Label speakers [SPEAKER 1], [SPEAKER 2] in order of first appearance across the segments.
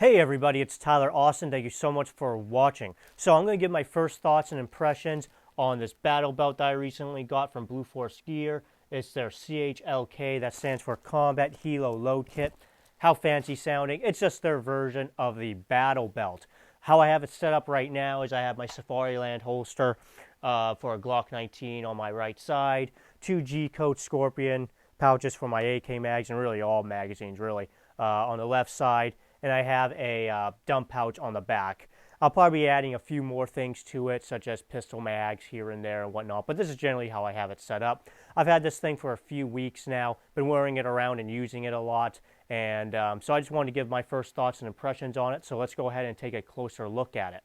[SPEAKER 1] Hey everybody, it's Tyler Austin. Thank you so much for watching. So I'm going to give my first thoughts and impressions on this battle belt that I recently got from Blue Force Gear. It's their CHLK, that stands for Combat Helo Load Kit. How fancy sounding. It's just their version of the battle belt. How I have it set up right now is I have my Safariland holster for a Glock 19 on my right side, two G-Code Scorpion pouches for my AK mags, and really all magazines really, on the left side, and I have a dump pouch on the back. I'll probably be adding a few more things to it, such as pistol mags here and there and whatnot, but this is generally how I have it set up. I've had this thing for a few weeks now, been wearing it around and using it a lot, and so I just wanted to give my first thoughts and impressions on it, so let's go ahead and take a closer look at it.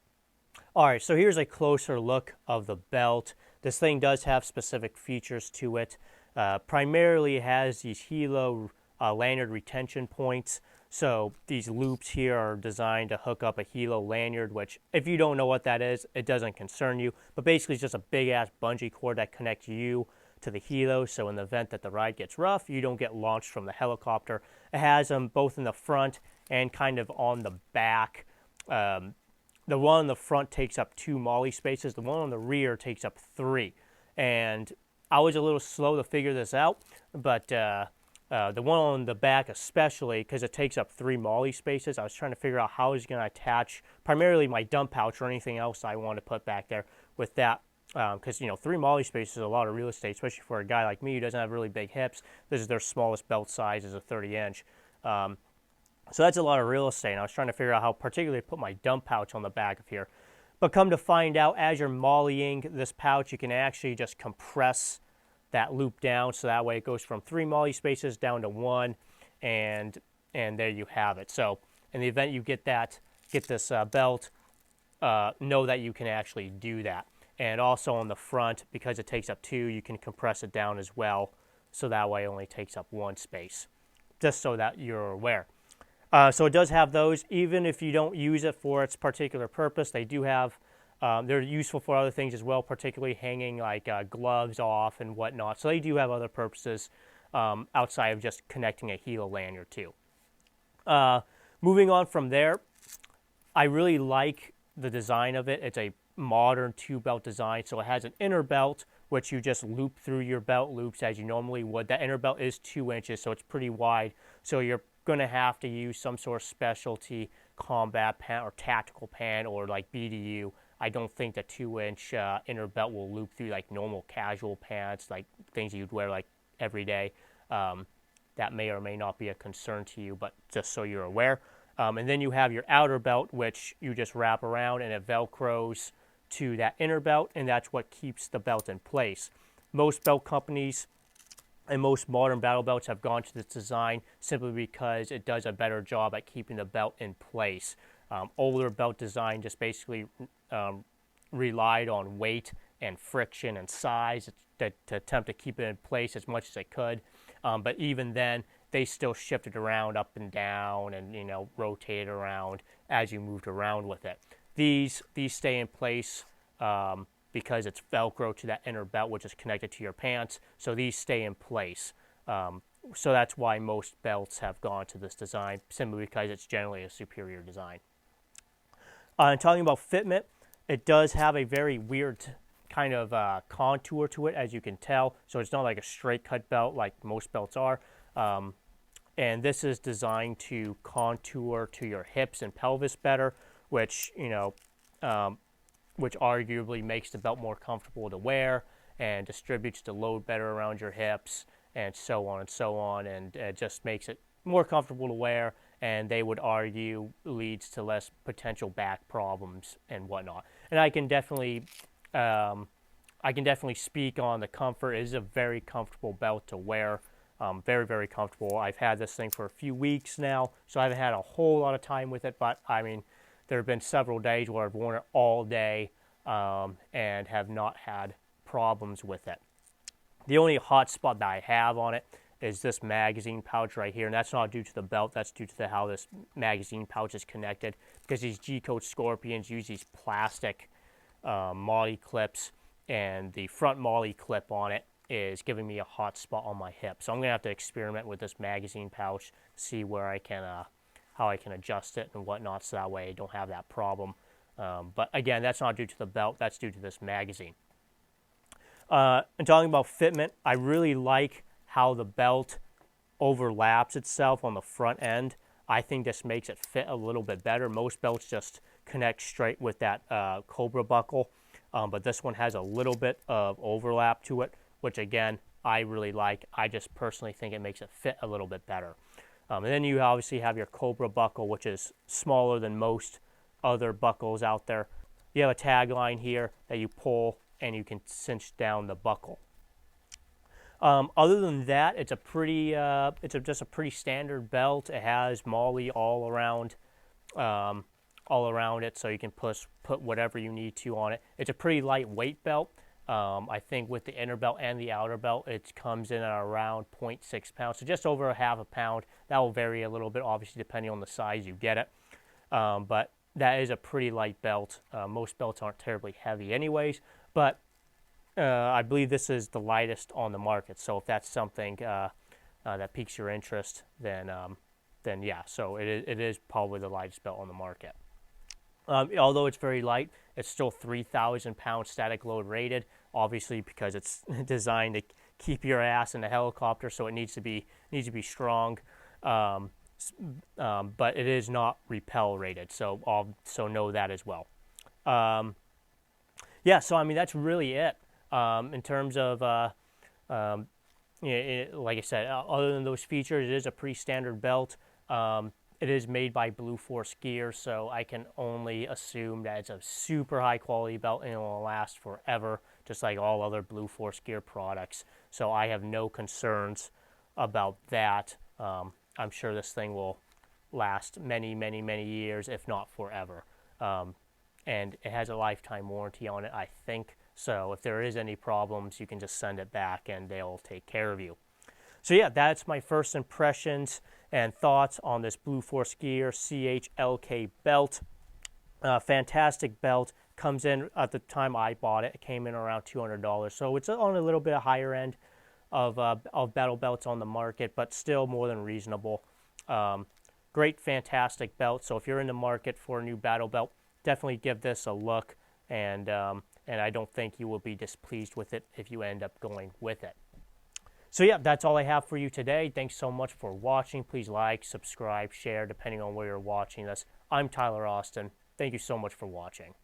[SPEAKER 1] Alright, so here's a closer look of the belt. This thing does have specific features to it. Primarily it has these helo lanyard retention points. So these loops here are designed to hook up a helo lanyard, which if you don't know what that is, it doesn't concern you. But basically it's just a big ass bungee cord that connects you to the helo, so in the event that the ride gets rough, you don't get launched from the helicopter. It has them both in the front and kind of on the back. The one on the front takes up 2 molly spaces. The one on the rear takes up 3. And I was a little slow to figure this out, but the one on the back especially, because it takes up 3 molly spaces, I was trying to figure out how I was going to attach primarily my dump pouch or anything else I want to put back there with that. Because, 3 molly spaces is a lot of real estate, especially for a guy like me who doesn't have really big hips. This is their smallest belt size, is a 30-inch. So that's a lot of real estate, and I was trying to figure out how particularly to put my dump pouch on the back of here. But come to find out, as you're mollying this pouch, you can actually just compress that loop down, so that way it goes from 3 molly spaces down to 1, and there you have it. So in the event you get this belt, know that you can actually do that. And also on the front, because it takes up 2, you can compress it down as well, so that way it only takes up 1 space, just so that you're aware. So it does have those, even if you don't use it for its particular purpose. They do have, they're useful for other things as well, particularly hanging like gloves off and whatnot. So they do have other purposes outside of just connecting a helo lanyard too. Moving on from there, I really like the design of it. It's a modern 2-belt design. So it has an inner belt, which you just loop through your belt loops as you normally would. That inner belt is 2 inches, so it's pretty wide. So you're going to have to use some sort of specialty combat pant or tactical pant or like BDU. I don't think the 2-inch inner belt will loop through like normal casual pants, like things you'd wear like every day. That may or may not be a concern to you, but just so you're aware. And then you have your outer belt, which you just wrap around and it velcros to that inner belt, and that's what keeps the belt in place. Most belt companies and most modern battle belts have gone to this design simply because it does a better job at keeping the belt in place. Older belt design just basically relied on weight and friction and size to attempt to keep it in place as much as it could. But even then, they still shifted around up and down and rotated around as you moved around with it. These stay in place because it's Velcro to that inner belt, which is connected to your pants. So these stay in place. So that's why most belts have gone to this design, simply because it's generally a superior design. And talking about fitment, it does have a very weird kind of contour to it, as you can tell. So it's not like a straight cut belt like most belts are. And this is designed to contour to your hips and pelvis better, which which arguably makes the belt more comfortable to wear and distributes the load better around your hips and so on and so on, and it just makes it more comfortable to wear, and they would argue leads to less potential back problems and whatnot. And I can definitely speak on the comfort. It is a very comfortable belt to wear. Very, very comfortable. I've had this thing for a few weeks now, so I haven't had a whole lot of time with it, but I mean, there have been several days where I've worn it all day and have not had problems with it. The only hot spot that I have on it is this magazine pouch right here, and that's not due to the belt, that's due to how this magazine pouch is connected, because these G-Code Scorpions use these plastic molly clips, and the front molly clip on it is giving me a hot spot on my hip. So I'm going to have to experiment with this magazine pouch, see where I can how I can adjust it and whatnot, so that way I don't have that problem. But again, that's not due to the belt, that's due to this magazine. And talking about fitment, I really like how the belt overlaps itself on the front end. I think this makes it fit a little bit better. Most belts just connect straight with that Cobra buckle, but this one has a little bit of overlap to it, which again, I really like. I just personally think it makes it fit a little bit better. And then you obviously have your Cobra buckle, which is smaller than most other buckles out there. You have a tagline here that you pull and you can cinch down the buckle. Other than that, it's a pretty, just a pretty standard belt. It has MOLLE all around it, so you can put whatever you need to on it. It's a pretty lightweight belt. I think with the inner belt and the outer belt, it comes in at around 0.6 pounds, so just over a half a pound. That will vary a little bit, obviously, depending on the size you get it. But that is a pretty light belt. Most belts aren't terribly heavy anyways, but I believe this is the lightest on the market. So if that's something that piques your interest, then yeah, so it is probably the lightest belt on the market. Although it's very light, it's still 3,000 pound static load rated, obviously because it's designed to keep your ass in a helicopter, so it needs to be strong. But it is not repel rated, so know that as well. Yeah, so I mean that's really it in terms of like I said, other than those features, it is a pretty standard belt. It is made by Blue Force Gear, so I can only assume that it's a super high quality belt and it will last forever, just like all other Blue Force Gear products. So I have no concerns about that. I'm sure this thing will last many, many, many years, if not forever. And it has a lifetime warranty on it, I think. So if there is any problems, you can just send it back and they'll take care of you. So yeah, that's my first impressions and thoughts on this Blue Force Gear CHLK belt. Fantastic belt. Comes in, at the time I bought it, it came in around $200. So it's on a little bit higher end of battle belts on the market, but still more than reasonable. Great, fantastic belt. So if you're in the market for a new battle belt, definitely give this a look. And I don't think you will be displeased with it if you end up going with it. So yeah, that's all I have for you today. Thanks so much for watching. Please like, subscribe, share, depending on where you're watching this. I'm Tyler Austin. Thank you so much for watching.